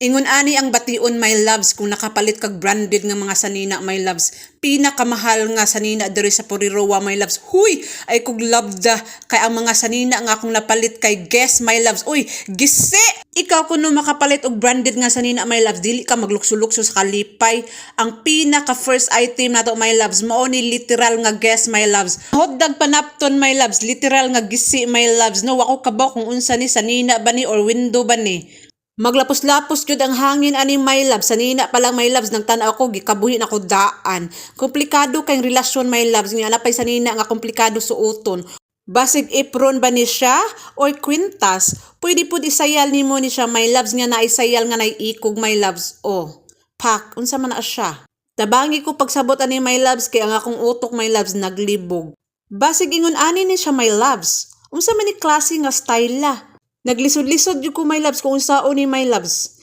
Ingon ani ang bation my loves kung nakapalit kag branded nga mga sanina my loves. Pinakamahal nga sanina diri sa Puriroa my loves. Huy, ay kog love da kay ang mga sanina nga akong napalit kay guess my loves. Uy, gisi! Ikaw kuno makapalit og branded nga sanina my loves, dili ka maglukso-lukso sa kalipay. Ang pinaka first item nato my loves mao ni literal nga guess my loves. Hoddag panapton my loves, literal nga gisi my loves. No, wako kabaw kung unsa ni sanina ba ni or window ba ni. Maglapos-lapos jud ang hangin ani my loves. Sanina pa lang my loves nang tan-aw ko gikabuhi na ko daan. Komplikado kay relasyon my loves nga napay sanina nga komplikado suoton. Basig apron ba ni siya or kwintas? Pwede pud isayal nimo ni siya my loves nga naisayal nga naiikog my loves. Oh, pak unsa man na siya? Tabangi ko pagsabot ani my loves kay ang akong utok my loves naglibog. Basig ingon ani ni siya my loves. Unsa man ni klase nga style la? Naglisod-lisod jud ko my loves kung unsaon ni my loves.